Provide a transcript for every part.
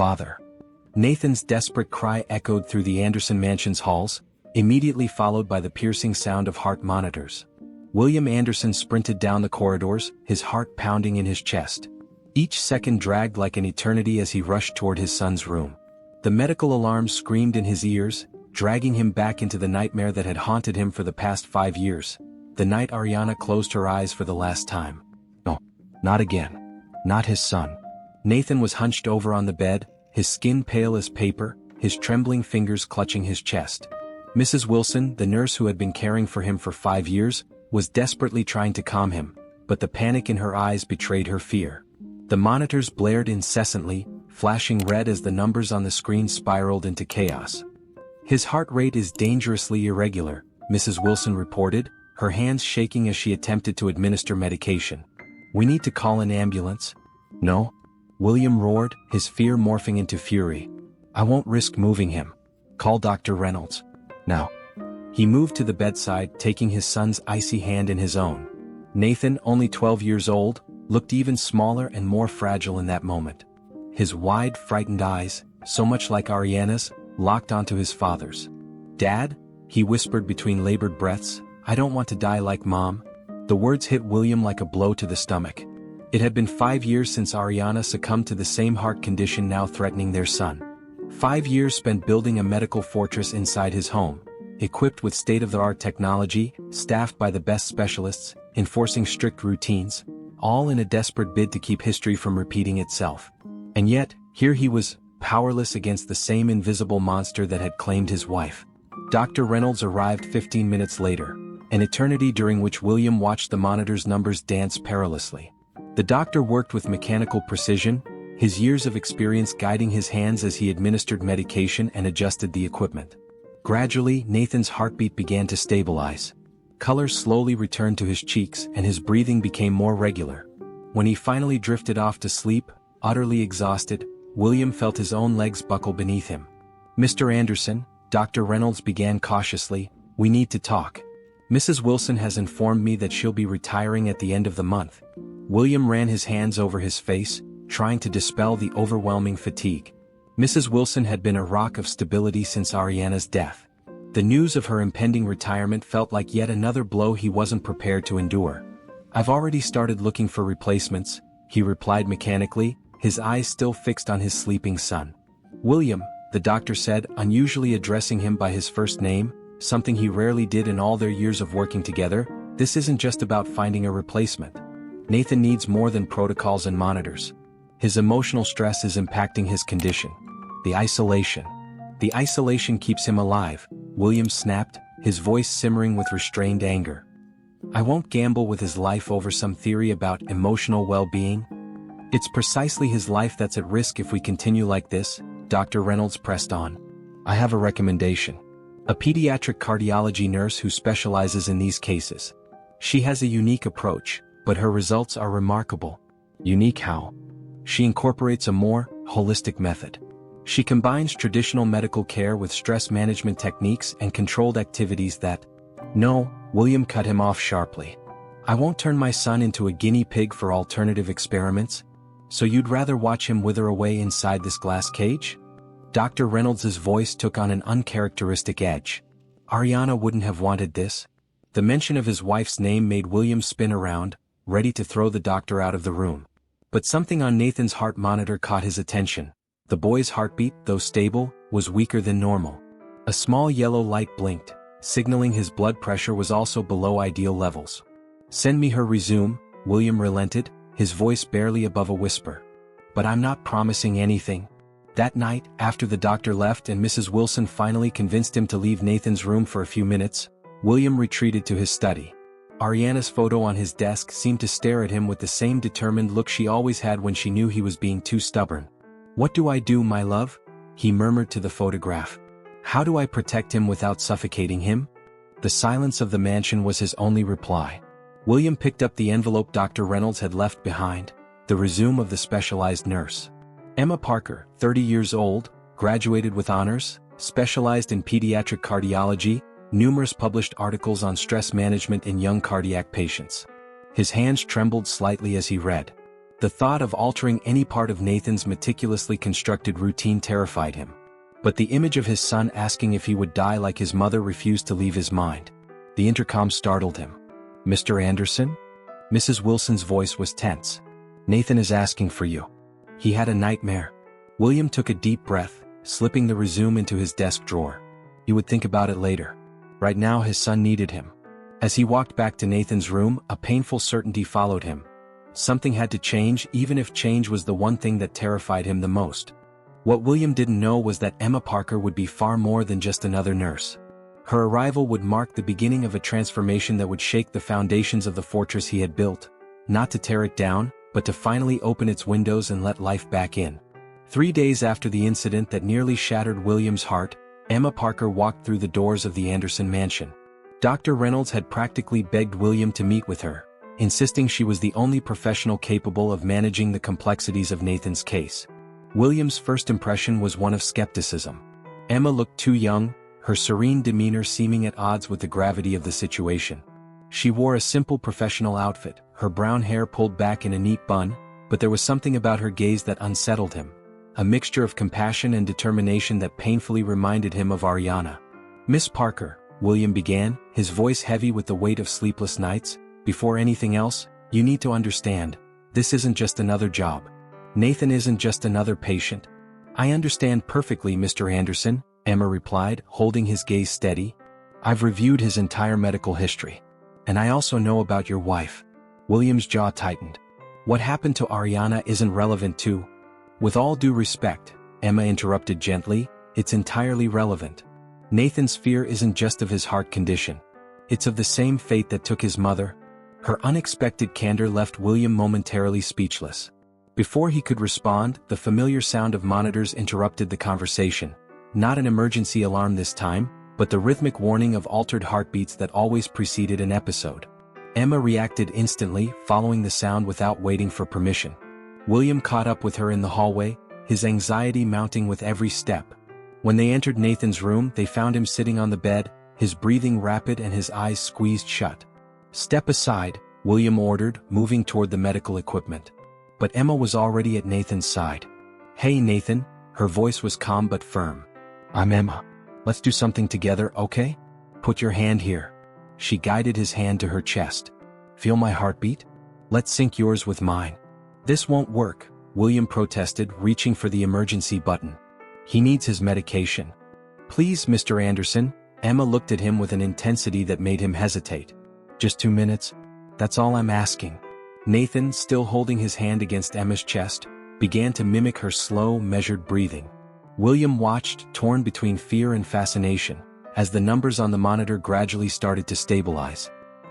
Father. Nathan's desperate cry echoed through the Anderson mansion's halls, immediately followed by the piercing sound of heart monitors. William Anderson sprinted down the corridors, his heart pounding in his chest. Each second dragged like an eternity as he rushed toward his son's room. The medical alarms screamed in his ears, dragging him back into the nightmare that had haunted him for the past 5 years. The night Ariana closed her eyes for the last time. No, not again. Not his son. Nathan was hunched over on the bed, his skin pale as paper, his trembling fingers clutching his chest. Mrs. Wilson, the nurse who had been caring for him for 5 years, was desperately trying to calm him, but the panic in her eyes betrayed her fear. The monitors blared incessantly, flashing red as the numbers on the screen spiraled into chaos. His heart rate is dangerously irregular, Mrs. Wilson reported, her hands shaking as she attempted to administer medication. We need to call an ambulance. No. William roared, his fear morphing into fury. I won't risk moving him. Call Dr. Reynolds. Now. He moved to the bedside, taking his son's icy hand in his own. Nathan, only 12 years old, looked even smaller and more fragile in that moment. His wide, frightened eyes, so much like Ariana's, locked onto his father's. Dad? He whispered between labored breaths, I don't want to die like Mom. The words hit William like a blow to the stomach. It had been 5 years since Ariana succumbed to the same heart condition now threatening their son. 5 years spent building a medical fortress inside his home, equipped with state-of-the-art technology, staffed by the best specialists, enforcing strict routines, all in a desperate bid to keep history from repeating itself. And yet, here he was, powerless against the same invisible monster that had claimed his wife. Dr. Reynolds arrived 15 minutes later, an eternity during which William watched the monitor's numbers dance perilously. The doctor worked with mechanical precision, his years of experience guiding his hands as he administered medication and adjusted the equipment. Gradually, Nathan's heartbeat began to stabilize. Color slowly returned to his cheeks and his breathing became more regular. When he finally drifted off to sleep, utterly exhausted, William felt his own legs buckle beneath him. Mr. Anderson, Dr. Reynolds began cautiously, we need to talk. Mrs. Wilson has informed me that she'll be retiring at the end of the month. William ran his hands over his face, trying to dispel the overwhelming fatigue. Mrs. Wilson had been a rock of stability since Ariana's death. The news of her impending retirement felt like yet another blow he wasn't prepared to endure. I've already started looking for replacements, he replied mechanically, his eyes still fixed on his sleeping son. William, the doctor said, unusually addressing him by his first name, something he rarely did in all their years of working together, this isn't just about finding a replacement. Nathan needs more than protocols and monitors. His emotional stress is impacting his condition. The isolation keeps him alive, William snapped, his voice simmering with restrained anger. I won't gamble with his life over some theory about emotional well-being. It's precisely his life that's at risk if we continue like this, Dr. Reynolds pressed on. I have a recommendation. A pediatric cardiology nurse who specializes in these cases. She has a unique approach, but her results are remarkable. Unique how? She incorporates a more holistic method. She combines traditional medical care with stress management techniques and controlled activities that... No, William cut him off sharply. I won't turn my son into a guinea pig for alternative experiments. So you'd rather watch him wither away inside this glass cage? Dr. Reynolds' voice took on an uncharacteristic edge. Ariana wouldn't have wanted this. The mention of his wife's name made William spin around, ready to throw the doctor out of the room. But something on Nathan's heart monitor caught his attention. The boy's heartbeat, though stable, was weaker than normal. A small yellow light blinked, signaling his blood pressure was also below ideal levels. Send me her resume, William relented, his voice barely above a whisper. But I'm not promising anything. That night, after the doctor left and Mrs. Wilson finally convinced him to leave Nathan's room for a few minutes, William retreated to his study. Ariana's photo on his desk seemed to stare at him with the same determined look she always had when she knew he was being too stubborn. What do I do, my love? He murmured to the photograph. How do I protect him without suffocating him? The silence of the mansion was his only reply. William picked up the envelope Dr. Reynolds had left behind, the resume of the specialized nurse. Emma Parker, 30 years old, graduated with honors, specialized in pediatric cardiology, numerous published articles on stress management in young cardiac patients. His hands trembled slightly as he read. The thought of altering any part of Nathan's meticulously constructed routine terrified him. But the image of his son asking if he would die like his mother refused to leave his mind. The intercom startled him. "Mr. Anderson?" Mrs. Wilson's voice was tense. "Nathan is asking for you. He had a nightmare." William took a deep breath, slipping the resume into his desk drawer. He would think about it later. Right now his son needed him. As he walked back to Nathan's room, a painful certainty followed him. Something had to change, even if change was the one thing that terrified him the most. What William didn't know was that Emma Parker would be far more than just another nurse. Her arrival would mark the beginning of a transformation that would shake the foundations of the fortress he had built, not to tear it down, but to finally open its windows and let life back in. 3 days after the incident that nearly shattered William's heart, Emma Parker walked through the doors of the Anderson mansion. Dr. Reynolds had practically begged William to meet with her, insisting she was the only professional capable of managing the complexities of Nathan's case. William's first impression was one of skepticism. Emma looked too young, her serene demeanor seeming at odds with the gravity of the situation. She wore a simple professional outfit, her brown hair pulled back in a neat bun, but there was something about her gaze that unsettled him. A mixture of compassion and determination that painfully reminded him of Ariana. "Miss Parker," William began, his voice heavy with the weight of sleepless nights, "before anything else, you need to understand, this isn't just another job. Nathan isn't just another patient." "I understand perfectly, Mr. Anderson," Emma replied, holding his gaze steady. "I've reviewed his entire medical history. And I also know about your wife." William's jaw tightened. "What happened to Ariana isn't relevant to—" "With all due respect," Emma interrupted gently, "it's entirely relevant. Nathan's fear isn't just of his heart condition. It's of the same fate that took his mother." Her unexpected candor left William momentarily speechless. Before he could respond, the familiar sound of monitors interrupted the conversation. Not an emergency alarm this time, but the rhythmic warning of altered heartbeats that always preceded an episode. Emma reacted instantly, following the sound without waiting for permission. William caught up with her in the hallway, his anxiety mounting with every step. When they entered Nathan's room, they found him sitting on the bed, his breathing rapid and his eyes squeezed shut. "Step aside," William ordered, moving toward the medical equipment. But Emma was already at Nathan's side. "Hey Nathan," her voice was calm but firm. "I'm Emma. Let's do something together, okay? Put your hand here." She guided his hand to her chest. "Feel my heartbeat? Let's sync yours with mine." "This won't work," William protested, reaching for the emergency button. "He needs his medication." "Please, Mr. Anderson." Emma looked at him with an intensity that made him hesitate. "Just 2 minutes? That's all I'm asking." Nathan, still holding his hand against Emma's chest, began to mimic her slow, measured breathing. William watched, torn between fear and fascination, as the numbers on the monitor gradually started to stabilize.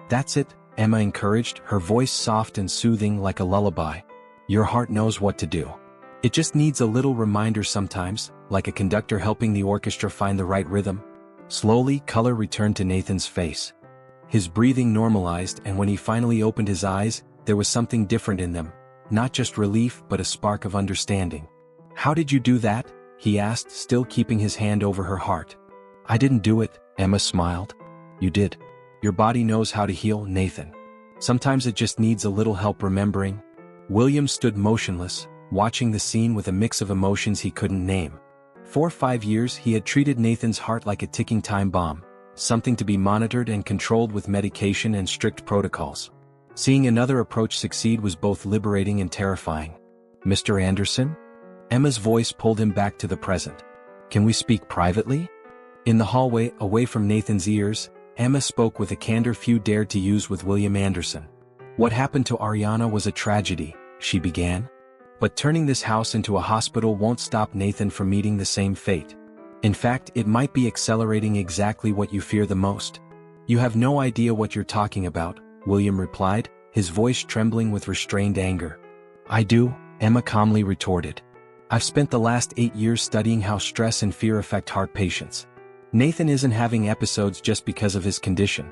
"That's it," Emma encouraged, her voice soft and soothing like a lullaby. "Your heart knows what to do. It just needs a little reminder sometimes, like a conductor helping the orchestra find the right rhythm." Slowly, color returned to Nathan's face. His breathing normalized, and when he finally opened his eyes, there was something different in them. Not just relief, but a spark of understanding. "How did you do that?" he asked, still keeping his hand over her heart. "I didn't do it," Emma smiled. "You did. Your body knows how to heal, Nathan. Sometimes it just needs a little help remembering." William stood motionless, watching the scene with a mix of emotions he couldn't name. For 5 years he had treated Nathan's heart like a ticking time bomb, something to be monitored and controlled with medication and strict protocols. Seeing another approach succeed was both liberating and terrifying. "Mr. Anderson?" Emma's voice pulled him back to the present. "Can we speak privately?" In the hallway, away from Nathan's ears, Emma spoke with a candor few dared to use with William Anderson. "What happened to Ariana was a tragedy," she began. "But turning this house into a hospital won't stop Nathan from meeting the same fate. In fact, it might be accelerating exactly what you fear the most." "You have no idea what you're talking about," William replied, his voice trembling with restrained anger. "I do," Emma calmly retorted. "I've spent the last 8 years studying how stress and fear affect heart patients. Nathan isn't having episodes just because of his condition.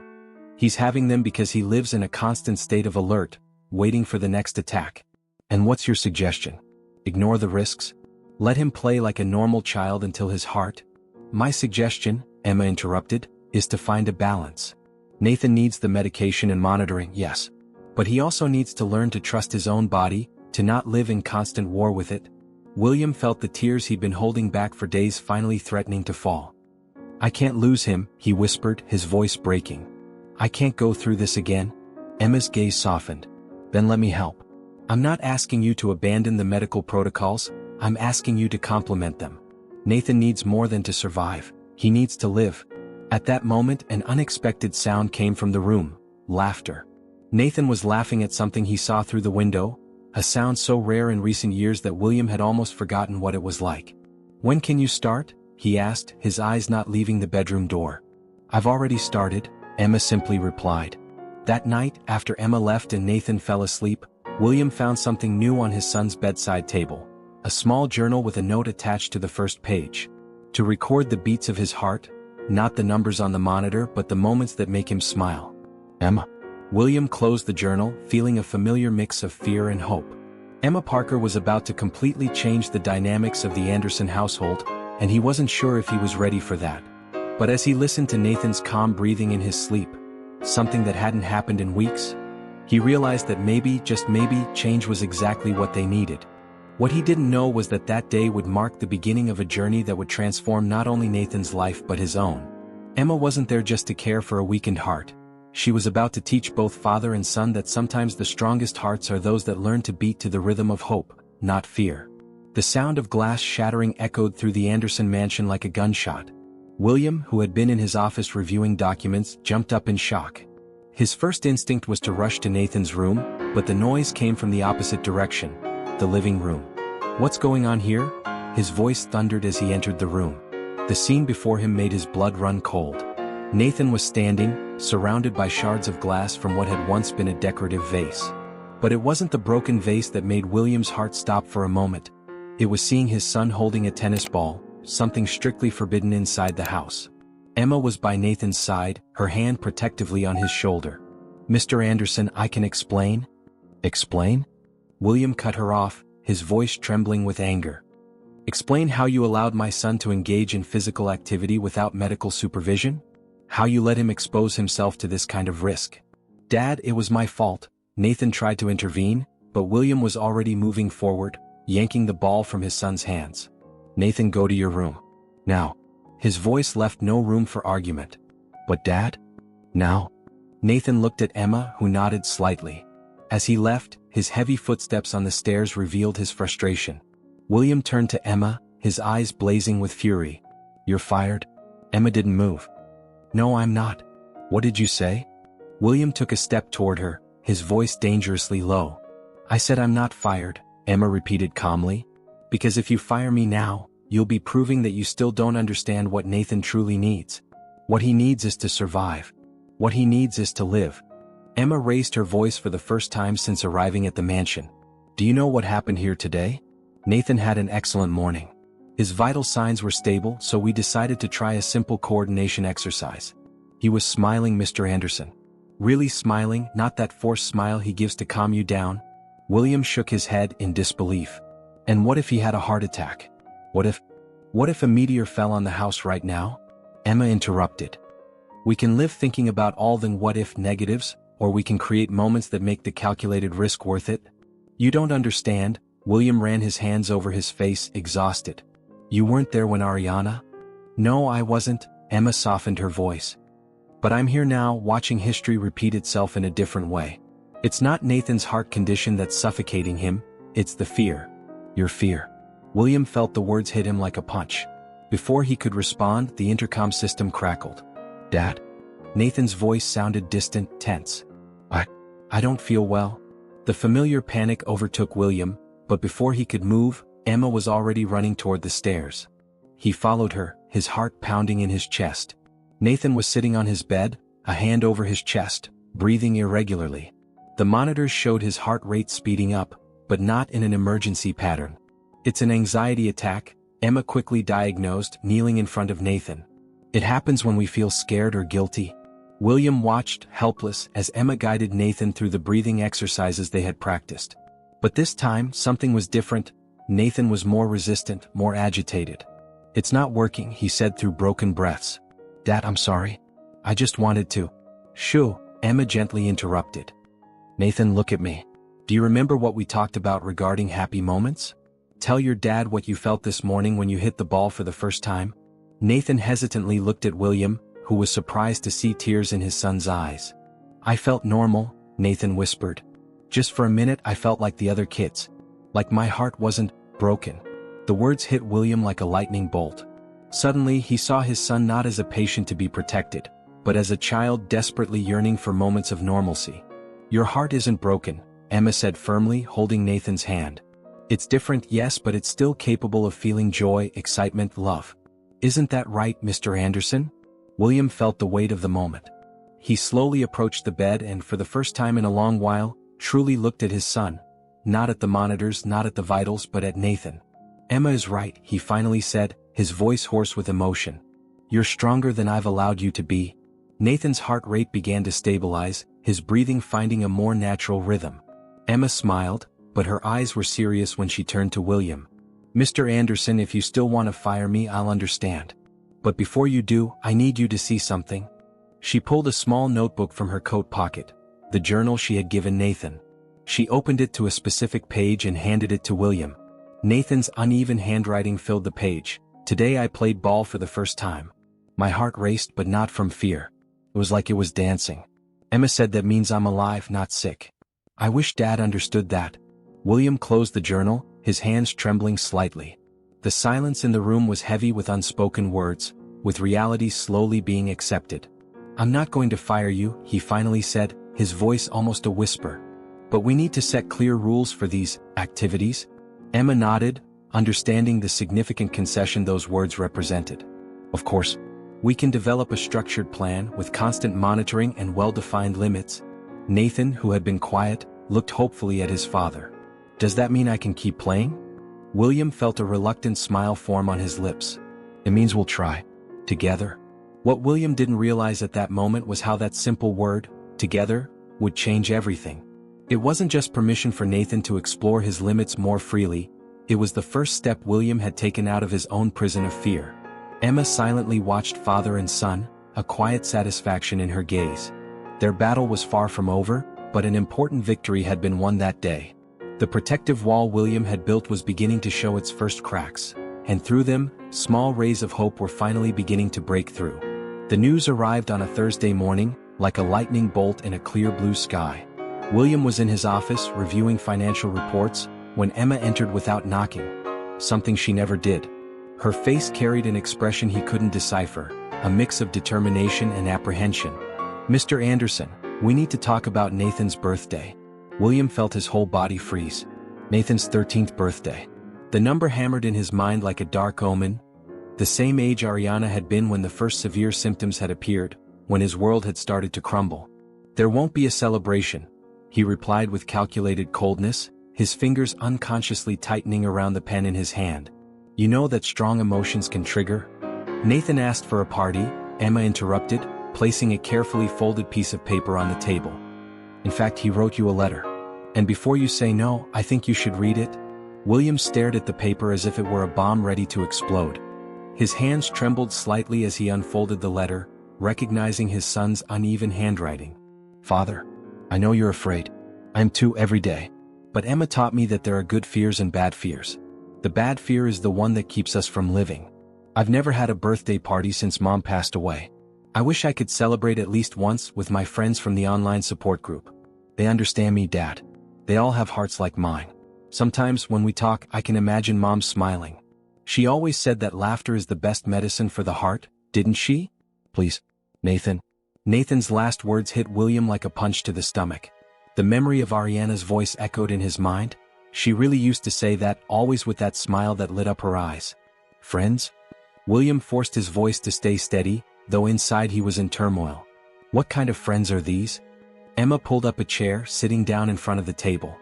He's having them because he lives in a constant state of alert, waiting for the next attack. And what's your suggestion? Ignore the risks? Let him play like a normal child until his heart?" "My suggestion," Emma interrupted, "is to find a balance. Nathan needs the medication and monitoring, yes. But he also needs to learn to trust his own body, to not live in constant war with it. William felt the tears he'd been holding back for days finally threatening to fall. "I can't lose him," he whispered, his voice breaking. "I can't go through this again." Emma's gaze softened. "Then let me help. I'm not asking you to abandon the medical protocols, I'm asking you to complement them. Nathan needs more than to survive, he needs to live." At that moment, an unexpected sound came from the room: laughter. Nathan was laughing at something he saw through the window, a sound so rare in recent years that William had almost forgotten what it was like. "When can you start?" he asked, his eyes not leaving the bedroom door. "I've already started," Emma simply replied. That night, after Emma left and Nathan fell asleep, William found something new on his son's bedside table: a small journal with a note attached to the first page. To record the beats of his heart, not the numbers on the monitor but the moments that make him smile. "Emma." William closed the journal, feeling a familiar mix of fear and hope. Emma Parker was about to completely change the dynamics of the Anderson household, and he wasn't sure if he was ready for that. But as he listened to Nathan's calm breathing in his sleep, something that hadn't happened in weeks, he realized that maybe, just maybe, change was exactly what they needed. What he didn't know was that that day would mark the beginning of a journey that would transform not only Nathan's life but his own. Emma wasn't there just to care for a weakened heart. She was about to teach both father and son that sometimes the strongest hearts are those that learn to beat to the rhythm of hope, not fear. The sound of glass shattering echoed through the Anderson mansion like a gunshot. William, who had been in his office reviewing documents, jumped up in shock. His first instinct was to rush to Nathan's room, but the noise came from the opposite direction: the living room. "What's going on here?" His voice thundered as he entered the room. The scene before him made his blood run cold. Nathan was standing, surrounded by shards of glass from what had once been a decorative vase. But it wasn't the broken vase that made William's heart stop for a moment. It was seeing his son holding a tennis ball, something strictly forbidden inside the house. Emma was by Nathan's side, her hand protectively on his shoulder. "Mr. Anderson, I can explain." "Explain?" William cut her off, his voice trembling with anger. "Explain how you allowed my son to engage in physical activity without medical supervision? How you let him expose himself to this kind of risk?" "Dad, it was my fault." Nathan tried to intervene, but William was already moving forward, yanking the ball from his son's hands. "Nathan, go to your room. Now." His voice left no room for argument. "But Dad?" "Now." Nathan looked at Emma, who nodded slightly. As he left, his heavy footsteps on the stairs revealed his frustration. William turned to Emma, his eyes blazing with fury. "You're fired?" Emma didn't move. "No, I'm not." "What did you say?" William took a step toward her, his voice dangerously low. "I said I'm not fired," Emma repeated calmly. "Because if you fire me now, you'll be proving that you still don't understand what Nathan truly needs. What he needs is to survive. What he needs is to live." Emma raised her voice for the first time since arriving at the mansion. "Do you know what happened here today? Nathan had an excellent morning. His vital signs were stable, so we decided to try a simple coordination exercise." He was smiling, Mr. Anderson. "Really smiling, not that forced smile he gives to calm you down?" William shook his head in disbelief. "And what if he had a heart attack? What if a meteor fell on the house right now?" Emma interrupted. "We can live thinking about all the what-if negatives, or we can create moments that make the calculated risk worth it." "You don't understand." William ran his hands over his face, exhausted. "You weren't there when Ariana?" "No, I wasn't," Emma softened her voice. "But I'm here now, watching history repeat itself in a different way. It's not Nathan's heart condition that's suffocating him, it's the fear. Your fear." William felt the words hit him like a punch. Before he could respond, the intercom system crackled. "Dad?" Nathan's voice sounded distant, tense. I don't feel well." The familiar panic overtook William, but before he could move, Emma was already running toward the stairs. He followed her, his heart pounding in his chest. Nathan was sitting on his bed, a hand over his chest, breathing irregularly. The monitors showed his heart rate speeding up, but not in an emergency pattern. "It's an anxiety attack," Emma quickly diagnosed, kneeling in front of Nathan. "It happens when we feel scared or guilty." William watched, helpless, as Emma guided Nathan through the breathing exercises they had practiced. But this time, something was different. Nathan was more resistant, more agitated. "It's not working," he said through broken breaths. "Dad, I'm sorry. I just wanted to." "Shoo," Emma gently interrupted. "Nathan, look at me." Do you remember what we talked about regarding happy moments? Tell your dad what you felt this morning when you hit the ball for the first time. Nathan hesitantly looked at William, who was surprised to see tears in his son's eyes. I felt normal, Nathan whispered. Just for a minute I felt like the other kids. Like my heart wasn't broken. The words hit William like a lightning bolt. Suddenly he saw his son not as a patient to be protected, but as a child desperately yearning for moments of normalcy. Your heart isn't broken, Emma said firmly, holding Nathan's hand. It's different, yes, but it's still capable of feeling joy, excitement, love. Isn't that right, Mr. Anderson? William felt the weight of the moment. He slowly approached the bed and, for the first time in a long while, truly looked at his son. Not at the monitors, not at the vitals, but at Nathan. Emma is right, he finally said, his voice hoarse with emotion. You're stronger than I've allowed you to be. Nathan's heart rate began to stabilize, his breathing finding a more natural rhythm. Emma smiled, but her eyes were serious when she turned to William. Mr. Anderson, if you still want to fire me, I'll understand. But before you do, I need you to see something. She pulled a small notebook from her coat pocket, the journal she had given Nathan. She opened it to a specific page and handed it to William. Nathan's uneven handwriting filled the page. Today I played ball for the first time. My heart raced, but not from fear. It was like it was dancing. Emma said that means I'm alive, not sick. I wish Dad understood that. William closed the journal, his hands trembling slightly. The silence in the room was heavy with unspoken words, with reality slowly being accepted. I'm not going to fire you, he finally said, his voice almost a whisper. But we need to set clear rules for these activities. Emma nodded, understanding the significant concession those words represented. Of course, we can develop a structured plan with constant monitoring and well-defined limits. Nathan, who had been quiet, looked hopefully at his father. Does that mean I can keep playing? William felt a reluctant smile form on his lips. It means we'll try. Together. What William didn't realize at that moment was how that simple word, together, would change everything. It wasn't just permission for Nathan to explore his limits more freely, it was the first step William had taken out of his own prison of fear. Emma silently watched father and son, a quiet satisfaction in her gaze. Their battle was far from over, but an important victory had been won that day. The protective wall William had built was beginning to show its first cracks, and through them, small rays of hope were finally beginning to break through. The news arrived on a Thursday morning, like a lightning bolt in a clear blue sky. William was in his office reviewing financial reports when Emma entered without knocking, something she never did. Her face carried an expression he couldn't decipher, a mix of determination and apprehension. Mr. Anderson, we need to talk about Nathan's birthday. William felt his whole body freeze. Nathan's 13th birthday. The number hammered in his mind like a dark omen. The same age Ariana had been when the first severe symptoms had appeared, when his world had started to crumble. There won't be a celebration, he replied with calculated coldness, his fingers unconsciously tightening around the pen in his hand. You know that strong emotions can trigger? Nathan asked for a party, Emma interrupted, placing a carefully folded piece of paper on the table. In fact, he wrote you a letter. And before you say no, I think you should read it. William stared at the paper as if it were a bomb ready to explode. His hands trembled slightly as he unfolded the letter, recognizing his son's uneven handwriting. Father, I know you're afraid. I'm too every day. But Emma taught me that there are good fears and bad fears. The bad fear is the one that keeps us from living. I've never had a birthday party since Mom passed away. I wish I could celebrate at least once with my friends from the online support group. They understand me, Dad. They all have hearts like mine. Sometimes when we talk, I can imagine Mom smiling. She always said that laughter is the best medicine for the heart, didn't she? Please, Nathan. Nathan's last words hit William like a punch to the stomach. The memory of Ariana's voice echoed in his mind. She really used to say that, always with that smile that lit up her eyes. Friends? William forced his voice to stay steady, though inside he was in turmoil. What kind of friends are these? Emma pulled up a chair, sitting down in front of the table.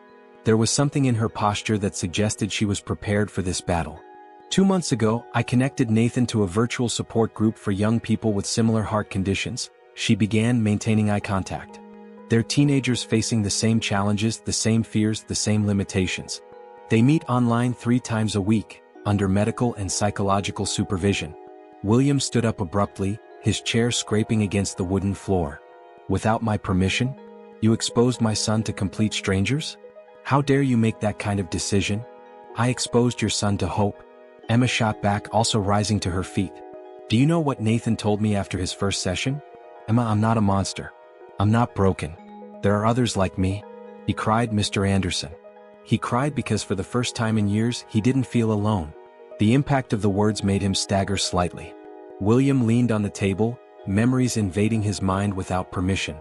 There was something in her posture that suggested she was prepared for this battle. 2 months ago, I connected Nathan to a virtual support group for young people with similar heart conditions. She began, maintaining eye contact. They're teenagers facing the same challenges, the same fears, the same limitations. They meet online 3 times a week, under medical and psychological supervision. William stood up abruptly, his chair scraping against the wooden floor. Without my permission? You exposed my son to complete strangers? How dare you make that kind of decision? I exposed your son to hope. Emma shot back, also rising to her feet. Do you know what Nathan told me after his first session? Emma, I'm not a monster. I'm not broken. There are others like me. He cried, Mr. Anderson. He cried because for the first time in years he didn't feel alone. The impact of the words made him stagger slightly. William leaned on the table, memories invading his mind without permission.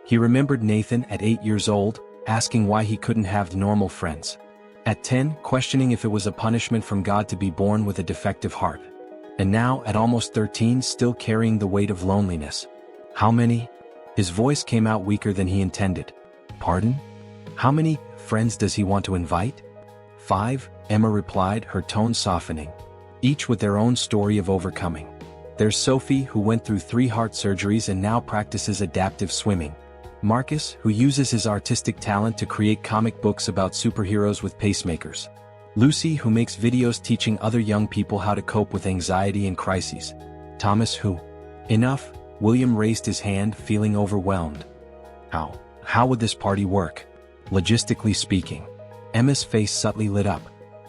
He remembered Nathan at 8 years old, asking why he couldn't have normal friends. At 10, questioning if it was a punishment from God to be born with a defective heart. And now, at almost 13, still carrying the weight of loneliness. How many? His voice came out weaker than he intended. Pardon? How many friends does he want to invite? 5, Emma replied, her tone softening. Each with their own story of overcoming. There's Sophie, who went through 3 heart surgeries and now practices adaptive swimming. Marcus, who uses his artistic talent to create comic books about superheroes with pacemakers. Lucy, who makes videos teaching other young people how to cope with anxiety and crises. Thomas, who... Enough, William raised his hand, feeling overwhelmed. How would this party work? Logistically speaking. Emma's face subtly lit up.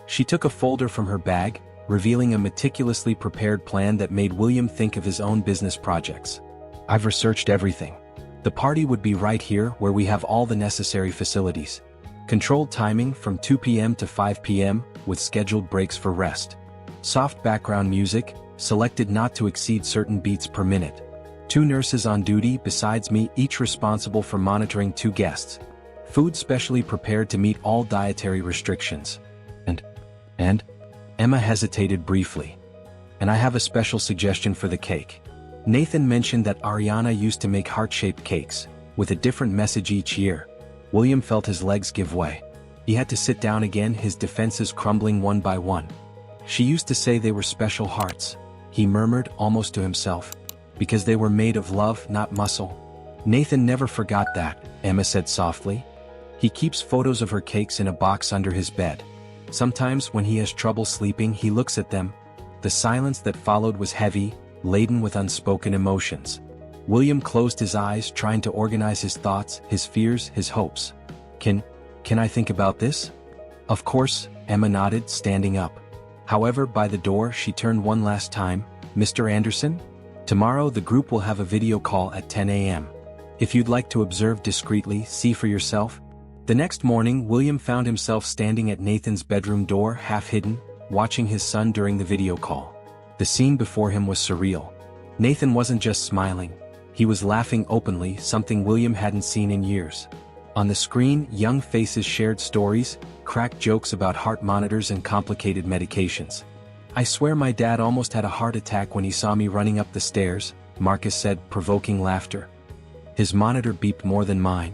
She took a folder from her bag, revealing a meticulously prepared plan that made William think of his own business projects. I've researched everything. The party would be right here, where we have all the necessary facilities. Controlled timing from 2 p.m. to 5 p.m., with scheduled breaks for rest. Soft background music, selected not to exceed certain beats per minute. 2 nurses on duty besides me, each responsible for monitoring 2 guests. Food specially prepared to meet all dietary restrictions. And? Emma hesitated briefly. And I have a special suggestion for the cake. Nathan mentioned that Ariana used to make heart-shaped cakes, with a different message each year. William felt his legs give way. He had to sit down again, his defenses crumbling one by one. She used to say they were special hearts, he murmured almost to himself, because they were made of love, not muscle. Nathan never forgot that, Emma said softly. He keeps photos of her cakes in a box under his bed. Sometimes when he has trouble sleeping, he looks at them. The silence that followed was heavy, laden with unspoken emotions. William closed his eyes, trying to organize his thoughts, his fears, his hopes. Can I think about this? Of course, Emma nodded, standing up. However, by the door she turned one last time. Mr. Anderson? Tomorrow the group will have a video call at 10 a.m. If you'd like to observe discreetly, see for yourself. The next morning, William found himself standing at Nathan's bedroom door, half hidden, watching his son during the video call. The scene before him was surreal. Nathan wasn't just smiling. He was laughing openly, something William hadn't seen in years. On the screen, young faces shared stories, cracked jokes about heart monitors and complicated medications. I swear my dad almost had a heart attack when he saw me running up the stairs, Marcus said, provoking laughter. His monitor beeped more than mine.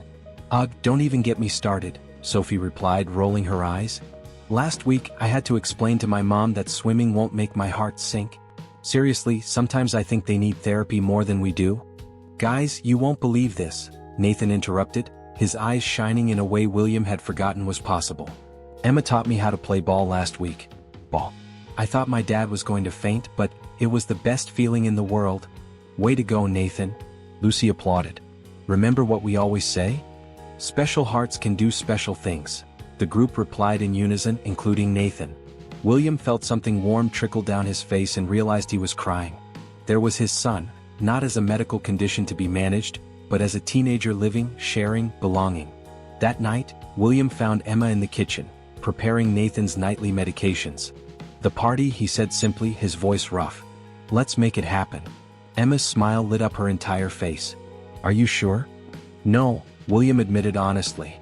Ugh, don't even get me started, Sophie replied, rolling her eyes. Last week, I had to explain to my mom that swimming won't make my heart sink. Seriously, sometimes I think they need therapy more than we do. Guys, you won't believe this, Nathan interrupted, his eyes shining in a way William had forgotten was possible. Emma taught me how to play ball last week. Ball. I thought my dad was going to faint, but it was the best feeling in the world. Way to go, Nathan. Lucy applauded. Remember what we always say? Special hearts can do special things. The group replied in unison, including Nathan. William felt something warm trickle down his face and realized he was crying. There was his son, not as a medical condition to be managed, but as a teenager living, sharing, belonging. That night, William found Emma in the kitchen, preparing Nathan's nightly medications. The party, he said simply, his voice rough. Let's make it happen. Emma's smile lit up her entire face. Are you sure? No, William admitted honestly.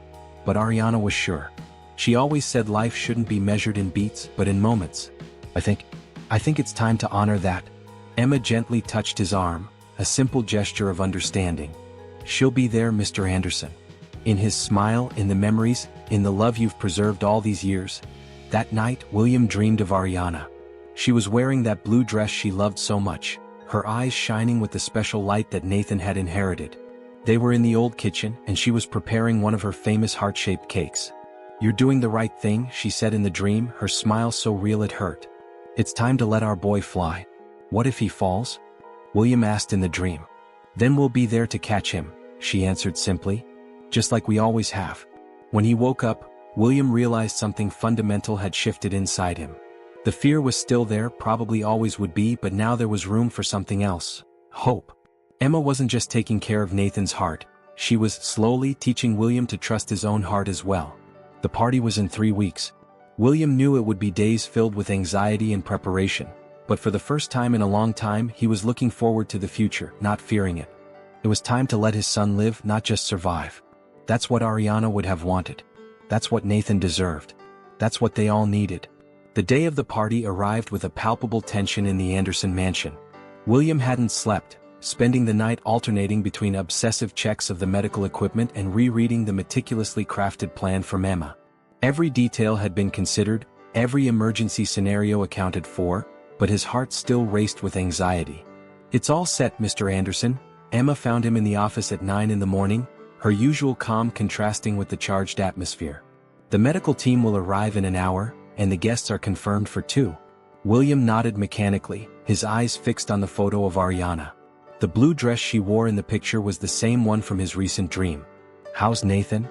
But Ariana was sure. She always said life shouldn't be measured in beats, but in moments. I think it's time to honor that. Emma gently touched his arm, a simple gesture of understanding. She'll be there, Mr. Anderson. In his smile, in the memories, in the love you've preserved all these years. That night, William dreamed of Ariana. She was wearing that blue dress she loved so much, her eyes shining with the special light that Nathan had inherited. They were in the old kitchen, and she was preparing one of her famous heart-shaped cakes. You're doing the right thing, she said in the dream, her smile so real it hurt. It's time to let our boy fly. What if he falls? William asked in the dream. Then we'll be there to catch him, she answered simply. Just like we always have. When he woke up, William realized something fundamental had shifted inside him. The fear was still there, probably always would be, but now there was room for something else. Hope. Emma wasn't just taking care of Nathan's heart, she was slowly teaching William to trust his own heart as well. The party was in 3 weeks. William knew it would be days filled with anxiety and preparation, but for the first time in a long time he was looking forward to the future, not fearing it. It was time to let his son live, not just survive. That's what Ariana would have wanted. That's what Nathan deserved. That's what they all needed. The day of the party arrived with a palpable tension in the Anderson mansion. William hadn't slept, spending the night alternating between obsessive checks of the medical equipment and rereading the meticulously crafted plan from Emma. Every detail had been considered, every emergency scenario accounted for, but his heart still raced with anxiety. "It's all set, Mr. Anderson." Emma found him in the office at 9 in the morning, her usual calm contrasting with the charged atmosphere. "The medical team will arrive in an hour, and the guests are confirmed for 2. William nodded mechanically, his eyes fixed on the photo of Ariana. The blue dress she wore in the picture was the same one from his recent dream. "How's Nathan?"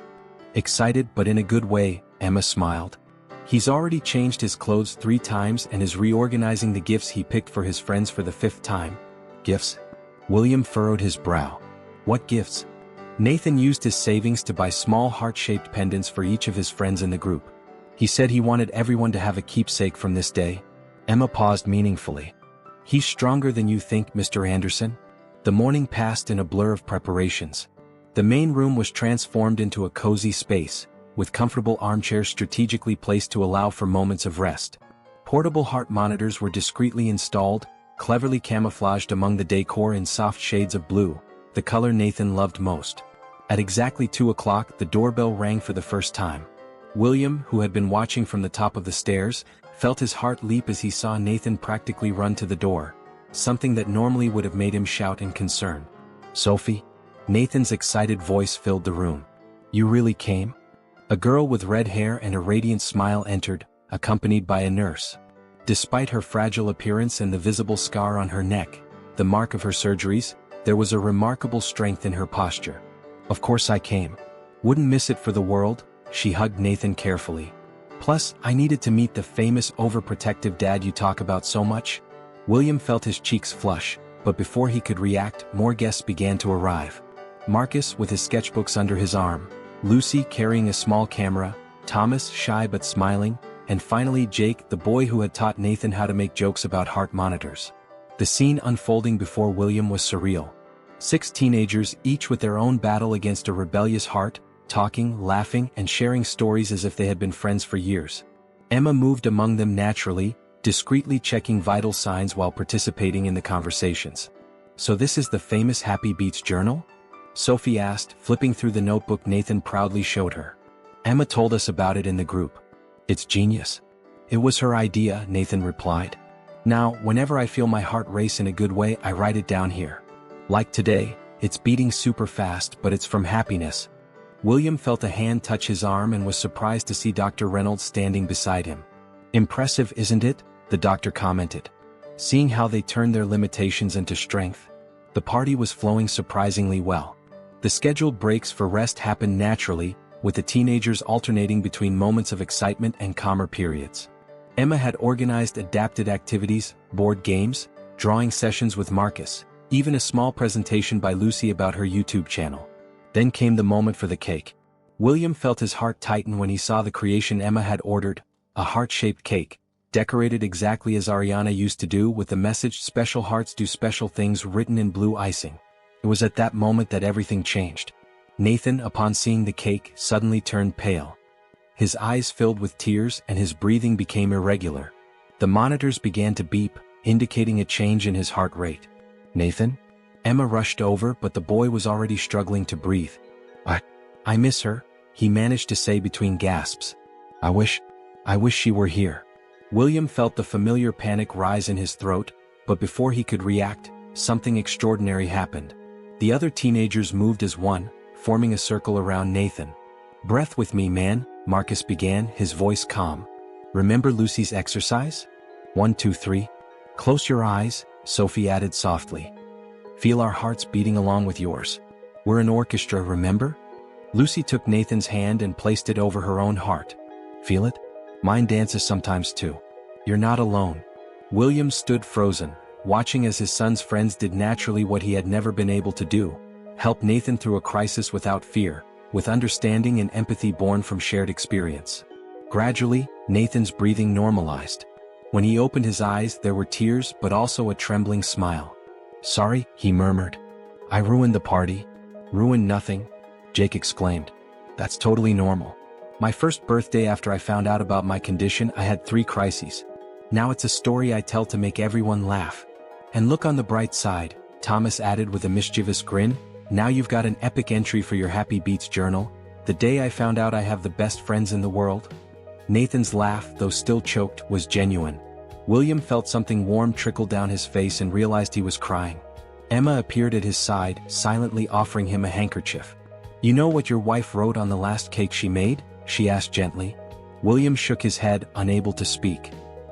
"Excited, but in a good way," Emma smiled. "He's already changed his clothes 3 times and is reorganizing the gifts he picked for his friends for the 5th time." "Gifts?" William furrowed his brow. "What gifts?" Nathan used his savings to buy small heart-shaped pendants for each of his friends in the group. He said he wanted everyone to have a keepsake from this day. Emma paused meaningfully. "He's stronger than you think, Mr. Anderson." The morning passed in a blur of preparations. The main room was transformed into a cozy space, with comfortable armchairs strategically placed to allow for moments of rest. Portable heart monitors were discreetly installed, cleverly camouflaged among the decor in soft shades of blue, the color Nathan loved most. At exactly 2 o'clock, the doorbell rang for the first time. William, who had been watching from the top of the stairs, felt his heart leap as he saw Nathan practically run to the door, something that normally would have made him shout in concern. "Sophie?" Nathan's excited voice filled the room. "You really came?" A girl with red hair and a radiant smile entered, accompanied by a nurse. Despite her fragile appearance and the visible scar on her neck, the mark of her surgeries, there was a remarkable strength in her posture. "Of course I came. Wouldn't miss it for the world." She hugged Nathan carefully. "Plus, I needed to meet the famous overprotective dad you talk about so much." William felt his cheeks flush, but before he could react, more guests began to arrive. Marcus with his sketchbooks under his arm, Lucy carrying a small camera, Thomas shy but smiling, and finally Jake, the boy who had taught Nathan how to make jokes about heart monitors. The scene unfolding before William was surreal. 6 teenagers, each with their own battle against a rebellious heart, talking, laughing, and sharing stories as if they had been friends for years. Emma moved among them naturally, discreetly checking vital signs while participating in the conversations. "So this is the famous Happy Beats journal?" Sophie asked, flipping through the notebook Nathan proudly showed her. "Emma told us about it in the group. It's genius." "It was her idea," Nathan replied. "Now, whenever I feel my heart race in a good way, I write it down here. Like today, it's beating super fast, but it's from happiness." William felt a hand touch his arm and was surprised to see Dr. Reynolds standing beside him. "Impressive, isn't it?" the doctor commented. "Seeing how they turned their limitations into strength." The party was flowing surprisingly well. The scheduled breaks for rest happened naturally, with the teenagers alternating between moments of excitement and calmer periods. Emma had organized adapted activities, board games, drawing sessions with Marcus, even a small presentation by Lucy about her YouTube channel. Then came the moment for the cake. William felt his heart tighten when he saw the creation Emma had ordered, a heart-shaped cake, decorated exactly as Ariana used to do, with the message "Special hearts do special things" written in blue icing. It was at that moment that everything changed. Nathan, upon seeing the cake, suddenly turned pale. His eyes filled with tears and his breathing became irregular. The monitors began to beep, indicating a change in his heart rate. "Nathan?" Emma rushed over, but the boy was already struggling to breathe. "What?" "I miss her," he managed to say between gasps. I wish she were here." William felt the familiar panic rise in his throat, but before he could react, something extraordinary happened. The other teenagers moved as one, forming a circle around Nathan. "Breath with me, man," Marcus began, his voice calm. "Remember Lucy's exercise? 1, 2, 3. Close your eyes," Sophie added softly. "Feel our hearts beating along with yours. We're an orchestra, remember? Lucy took Nathan's hand and placed it over her own heart. Feel it? Mine dances sometimes too. You're not alone. William stood frozen, watching as his son's friends did naturally what he had never been able to do: help Nathan through a crisis without fear, with understanding and empathy born from shared experience. Gradually, Nathan's breathing normalized. When he opened his eyes, there were tears but also a trembling smile. "Sorry," he murmured. "I ruined the party." "Ruined nothing," Jake exclaimed. "That's totally normal. My first birthday after I found out about my condition, I had 3 crises. Now it's a story I tell to make everyone laugh. And look on the bright side," Thomas added with a mischievous grin. "Now you've got an epic entry for your Happy Beats journal. The day I found out I have the best friends in the world." Nathan's laugh, though still choked, was genuine. William felt something warm trickle down his face and realized he was crying. Emma appeared at his side, silently offering him a handkerchief. "You know what your wife wrote on the last cake she made?" she asked gently. William shook his head, unable to speak.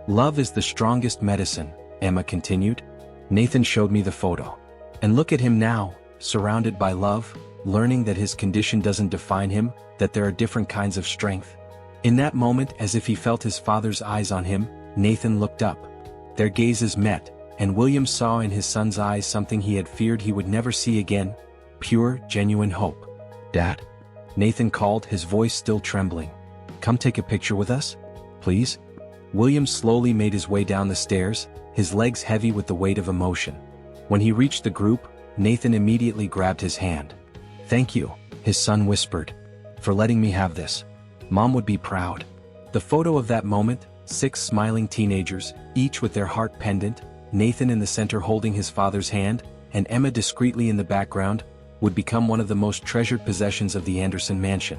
"Love is the strongest medicine," Emma continued. "Nathan showed me the photo. And look at him now, surrounded by love, learning that his condition doesn't define him, that there are different kinds of strength." In that moment, as if he felt his father's eyes on him, Nathan looked up. Their gazes met, and William saw in his son's eyes something he had feared he would never see again: pure, genuine hope. "Dad," Nathan called, his voice still trembling. "Come take a picture with us? Please?" William slowly made his way down the stairs, his legs heavy with the weight of emotion. When he reached the group, Nathan immediately grabbed his hand. "Thank you," his son whispered, "for letting me have this. Mom would be proud." The photo of that moment, 6 smiling teenagers, each with their heart pendant, Nathan in the center holding his father's hand, and Emma discreetly in the background, would become one of the most treasured possessions of the Anderson mansion.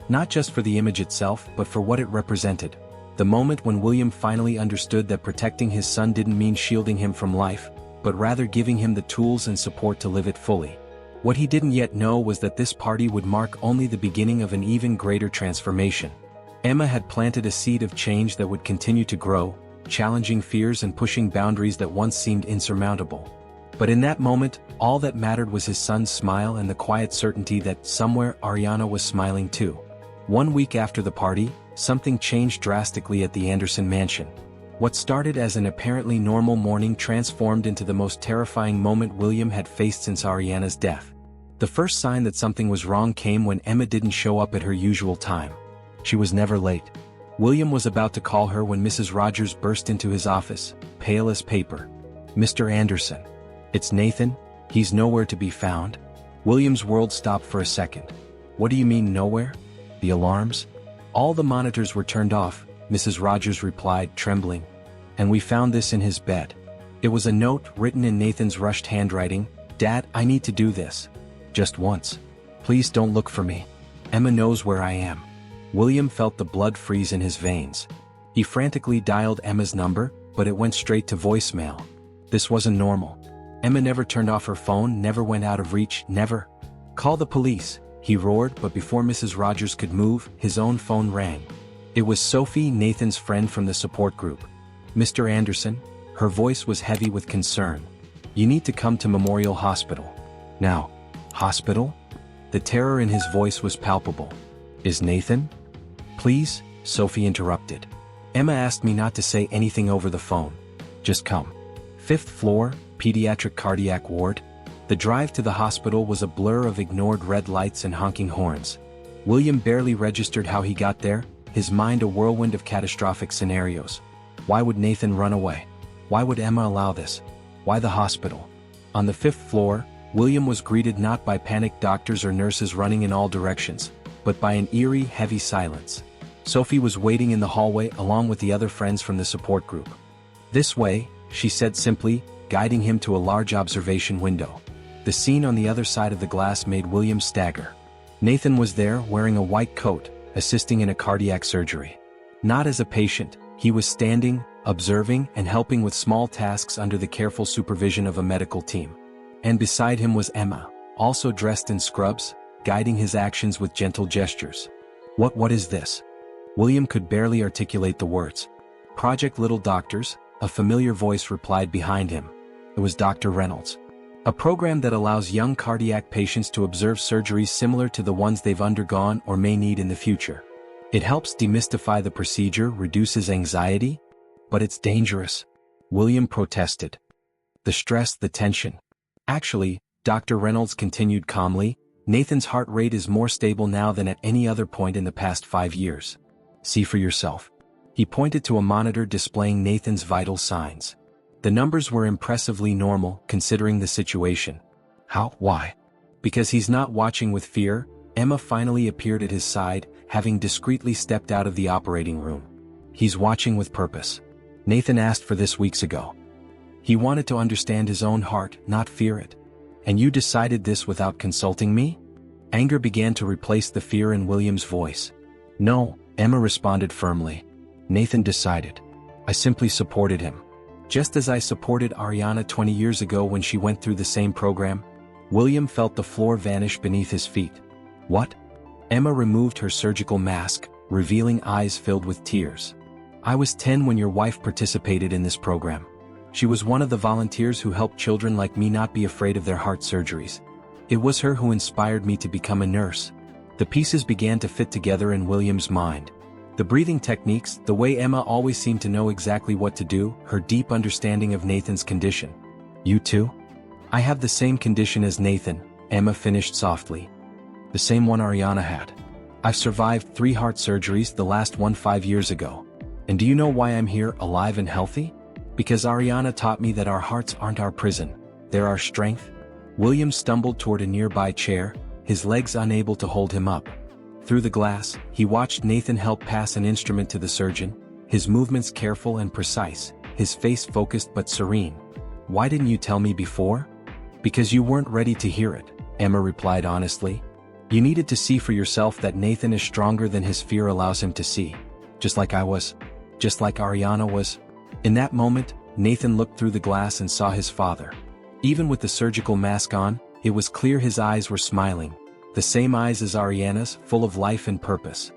Not just for the image itself, but for what it represented. The moment when William finally understood that protecting his son didn't mean shielding him from life, but rather giving him the tools and support to live it fully. What he didn't yet know was that this party would mark only the beginning of an even greater transformation. Emma had planted a seed of change that would continue to grow, challenging fears and pushing boundaries that once seemed insurmountable. But in that moment, all that mattered was his son's smile and the quiet certainty that somewhere Ariana was smiling too. 1 week after the party, something changed drastically at the Anderson mansion. What started as an apparently normal morning transformed into the most terrifying moment William had faced since Ariana's death. The first sign that something was wrong came when Emma didn't show up at her usual time. She was never late. William was about to call her when Mrs. Rogers burst into his office, pale as paper. "Mr. Anderson. It's Nathan. He's nowhere to be found." William's world stopped for a second. "What do you mean nowhere? The alarms?" "All the monitors were turned off," Mrs. Rogers replied, trembling. "And we found this in his bed." It was a note written in Nathan's rushed handwriting. "Dad, I need to do this. Just once. Please don't look for me. Emma knows where I am." William felt the blood freeze in his veins. He frantically dialed Emma's number, but it went straight to voicemail. This wasn't normal. Emma never turned off her phone, never went out of reach, never. "Call the police," he roared, but before Mrs. Rogers could move, his own phone rang. It was Sophie, Nathan's friend from the support group. "Mr. Anderson," her voice was heavy with concern. "You need to come to Memorial Hospital. Now." "Hospital?" The terror in his voice was palpable. "Is Nathan?" "Please," Sophie interrupted. "Emma asked me not to say anything over the phone. Just come." 5th floor, pediatric cardiac ward. The drive to the hospital was a blur of ignored red lights and honking horns. William barely registered how he got there, his mind a whirlwind of catastrophic scenarios. Why would Nathan run away? Why would Emma allow this? Why the hospital? On the 5th floor, William was greeted not by panicked doctors or nurses running in all directions, but by an eerie, heavy silence. Sophie was waiting in the hallway along with the other friends from the support group. "This way," she said simply, guiding him to a large observation window. The scene on the other side of the glass made William stagger. Nathan was there, wearing a white coat, assisting in a cardiac surgery. Not as a patient, he was standing, observing and helping with small tasks under the careful supervision of a medical team. And beside him was Emma, also dressed in scrubs, guiding his actions with gentle gestures. What is this?" William could barely articulate the words. "Project Little Doctors," a familiar voice replied behind him. It was Dr. Reynolds. A program that allows young cardiac patients to observe surgeries similar to the ones they've undergone or may need in the future. It helps demystify the procedure, reduces anxiety, but it's dangerous. William protested. The stress, the tension. Actually, Dr. Reynolds continued calmly, Nathan's heart rate is more stable now than at any other point in the past 5 years. See for yourself. He pointed to a monitor displaying Nathan's vital signs. The numbers were impressively normal, considering the situation. How? Why? Because he's not watching with fear. Emma finally appeared at his side, having discreetly stepped out of the operating room. He's watching with purpose. Nathan asked for this weeks ago. He wanted to understand his own heart, not fear it. And you decided this without consulting me? Anger began to replace the fear in William's voice. No, Emma responded firmly. Nathan decided. I simply supported him. Just as I supported Ariana 20 years ago when she went through the same program. William felt the floor vanish beneath his feet. What? Emma removed her surgical mask, revealing eyes filled with tears. I was 10 when your wife participated in this program. She was one of the volunteers who helped children like me not be afraid of their heart surgeries. It was her who inspired me to become a nurse. The pieces began to fit together in William's mind. The breathing techniques, the way Emma always seemed to know exactly what to do, her deep understanding of Nathan's condition. You too? I have the same condition as Nathan, Emma finished softly. The same one Ariana had. I've survived 3 heart surgeries, the last one 5 years ago. And do you know why I'm here, alive and healthy? Because Ariana taught me that our hearts aren't our prison, they're our strength. William stumbled toward a nearby chair, his legs unable to hold him up. Through the glass, he watched Nathan help pass an instrument to the surgeon, his movements careful and precise, his face focused but serene. Why didn't you tell me before? Because you weren't ready to hear it, Emma replied honestly. You needed to see for yourself that Nathan is stronger than his fear allows him to see. Just like I was. Just like Ariana was. In that moment, Nathan looked through the glass and saw his father. Even with the surgical mask on, it was clear his eyes were smiling. The same eyes as Ariana's, full of life and purpose.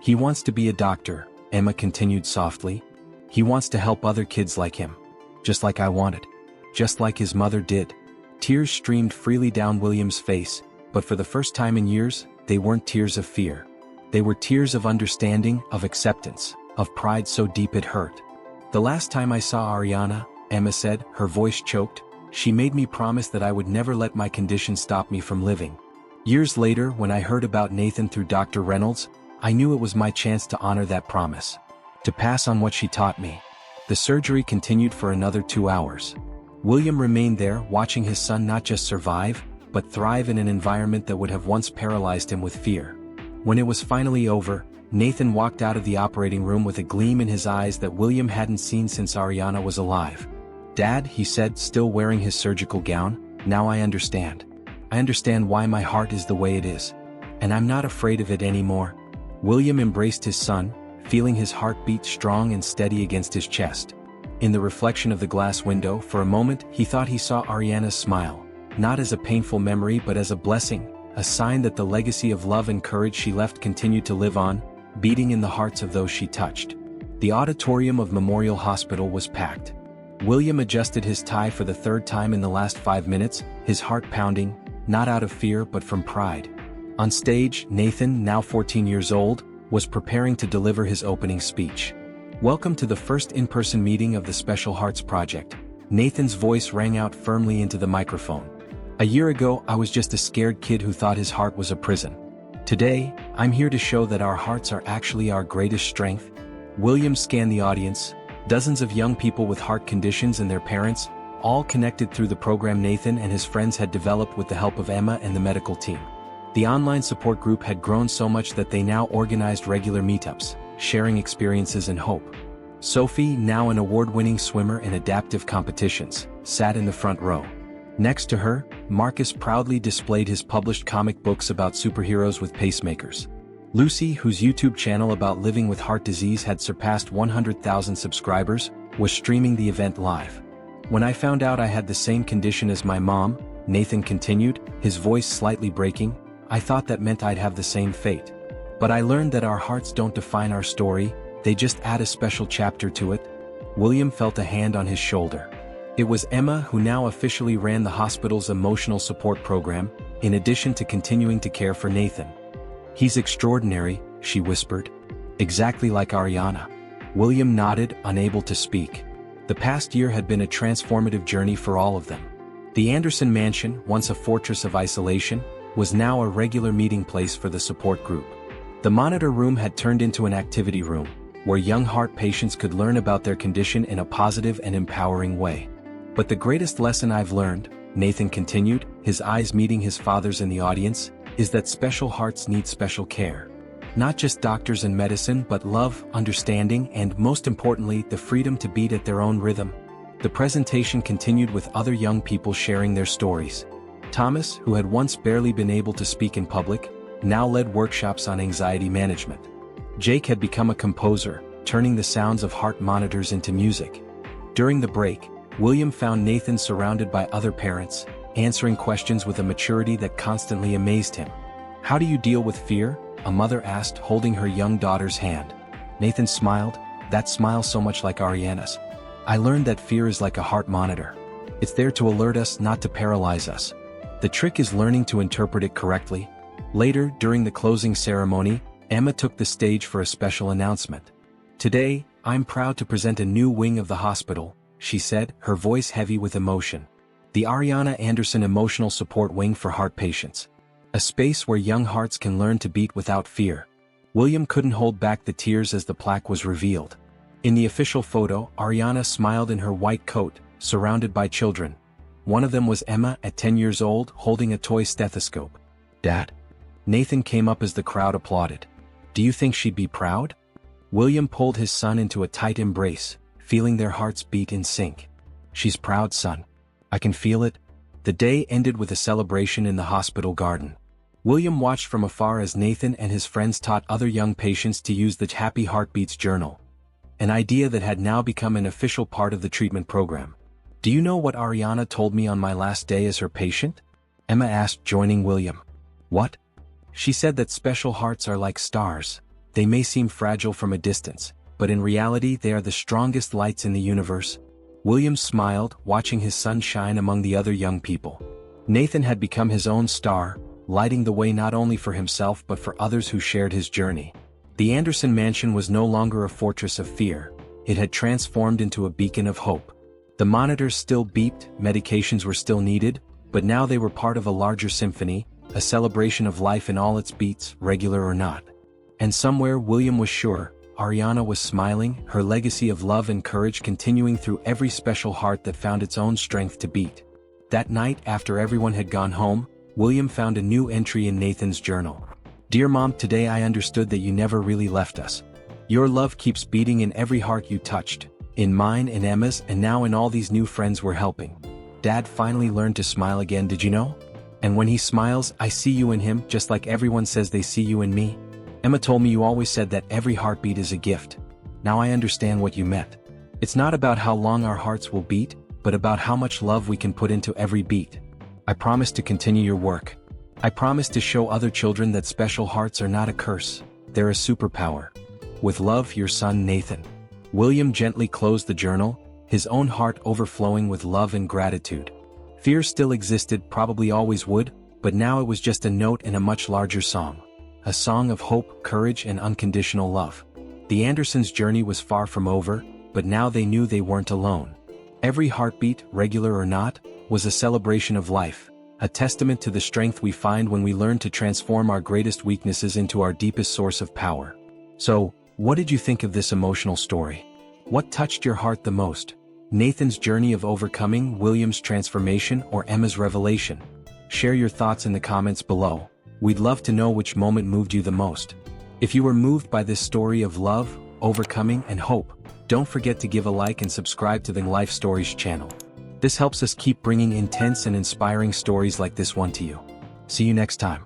He wants to be a doctor, Emma continued softly. He wants to help other kids like him. Just like I wanted. Just like his mother did. Tears streamed freely down William's face, but for the first time in years, they weren't tears of fear. They were tears of understanding, of acceptance, of pride so deep it hurt. The last time I saw Ariana, Emma said, her voice choked, she made me promise that I would never let my condition stop me from living. Years later, when I heard about Nathan through Dr. Reynolds, I knew it was my chance to honor that promise. To pass on what she taught me. The surgery continued for another 2 hours. William remained there, watching his son not just survive, but thrive in an environment that would have once paralyzed him with fear. When it was finally over, Nathan walked out of the operating room with a gleam in his eyes that William hadn't seen since Ariana was alive. Dad, he said, still wearing his surgical gown, now I understand. I understand why my heart is the way it is. And I'm not afraid of it anymore. William embraced his son, feeling his heart beat strong and steady against his chest. In the reflection of the glass window, for a moment, he thought he saw Ariana's smile, not as a painful memory but as a blessing, a sign that the legacy of love and courage she left continued to live on, beating in the hearts of those she touched. The auditorium of Memorial Hospital was packed. William adjusted his tie for the 3rd time in the last 5 minutes, his heart pounding, not out of fear but from pride. On stage, Nathan, now 14 years old, was preparing to deliver his opening speech. Welcome to the first in-person meeting of the Special Hearts Project. Nathan's voice rang out firmly into the microphone. A year ago, I was just a scared kid who thought his heart was a prison. Today, I'm here to show that our hearts are actually our greatest strength. William scanned the audience, dozens of young people with heart conditions and their parents, all connected through the program Nathan and his friends had developed with the help of Emma and the medical team. The online support group had grown so much that they now organized regular meetups, sharing experiences and hope. Sophie, now an award-winning swimmer in adaptive competitions, sat in the front row. Next to her, Marcus proudly displayed his published comic books about superheroes with pacemakers. Lucy, whose YouTube channel about living with heart disease had surpassed 100,000 subscribers, was streaming the event live. When I found out I had the same condition as my mom, Nathan continued, his voice slightly breaking, I thought that meant I'd have the same fate. But I learned that our hearts don't define our story, they just add a special chapter to it. William felt a hand on his shoulder. It was Emma who now officially ran the hospital's emotional support program, in addition to continuing to care for Nathan. "He's extraordinary," she whispered. "Exactly like Ariana." William nodded, unable to speak. The past year had been a transformative journey for all of them. The Anderson mansion, once a fortress of isolation, was now a regular meeting place for the support group. The monitor room had turned into an activity room, where young heart patients could learn about their condition in a positive and empowering way. "But the greatest lesson I've learned," Nathan continued, his eyes meeting his father's in the audience, "is that special hearts need special care. Not just doctors and medicine, but love, understanding, and most importantly, the freedom to beat at their own rhythm." The presentation continued with other young people sharing their stories. Thomas, who had once barely been able to speak in public, now led workshops on anxiety management. Jake had become a composer, turning the sounds of heart monitors into music. During the break, William found Nathan surrounded by other parents, answering questions with a maturity that constantly amazed him. "How do you deal with fear?" a mother asked, holding her young daughter's hand. Nathan smiled, that smile so much like Ariana's. "I learned that fear is like a heart monitor. It's there to alert us, not to paralyze us. The trick is learning to interpret it correctly." Later, during the closing ceremony, Emma took the stage for a special announcement. "Today, I'm proud to present a new wing of the hospital," she said, her voice heavy with emotion. "The Ariana Anderson Emotional Support Wing for Heart Patients. A space where young hearts can learn to beat without fear." William couldn't hold back the tears as the plaque was revealed. In the official photo, Ariana smiled in her white coat, surrounded by children. One of them was Emma, at 10 years old, holding a toy stethoscope. "Dad?" Nathan came up as the crowd applauded. "Do you think she'd be proud?" William pulled his son into a tight embrace, feeling their hearts beat in sync. "She's proud, son. I can feel it." The day ended with a celebration in the hospital garden. William watched from afar as Nathan and his friends taught other young patients to use the Happy Heartbeats journal, an idea that had now become an official part of the treatment program. "Do you know what Ariana told me on my last day as her patient?" Emma asked, joining William. "What?" "She said that special hearts are like stars. They may seem fragile from a distance, but in reality they are the strongest lights in the universe." William smiled, watching his son shine among the other young people. Nathan had become his own star, lighting the way not only for himself but for others who shared his journey. The Anderson mansion was no longer a fortress of fear. It had transformed into a beacon of hope. The monitors still beeped, medications were still needed, but now they were part of a larger symphony, a celebration of life in all its beats, regular or not. And somewhere William was sure, Ariana was smiling, her legacy of love and courage continuing through every special heart that found its own strength to beat. That night, after everyone had gone home, William found a new entry in Nathan's journal. "Dear Mom, today I understood that you never really left us. Your love keeps beating in every heart you touched, in mine and Emma's, and now in all these new friends we're helping. Dad finally learned to smile again, did you know? And when he smiles, I see you in him, just like everyone says they see you in me. Emma told me you always said that every heartbeat is a gift. Now I understand what you meant. It's not about how long our hearts will beat, but about how much love we can put into every beat. I promise to continue your work. I promise to show other children that special hearts are not a curse, they're a superpower. With love, your son Nathan." William gently closed the journal, his own heart overflowing with love and gratitude. Fear still existed, probably always would, but now it was just a note in a much larger song. A song of hope, courage, and unconditional love. The Andersons' journey was far from over, but now they knew they weren't alone. Every heartbeat, regular or not, was a celebration of life, a testament to the strength we find when we learn to transform our greatest weaknesses into our deepest source of power. So, what did you think of this emotional story? What touched your heart the most? Nathan's journey of overcoming, William's transformation, or Emma's revelation? Share your thoughts in the comments below. We'd love to know which moment moved you the most. If you were moved by this story of love, overcoming, and hope, don't forget to give a like and subscribe to the Life Stories channel. This helps us keep bringing intense and inspiring stories like this one to you. See you next time.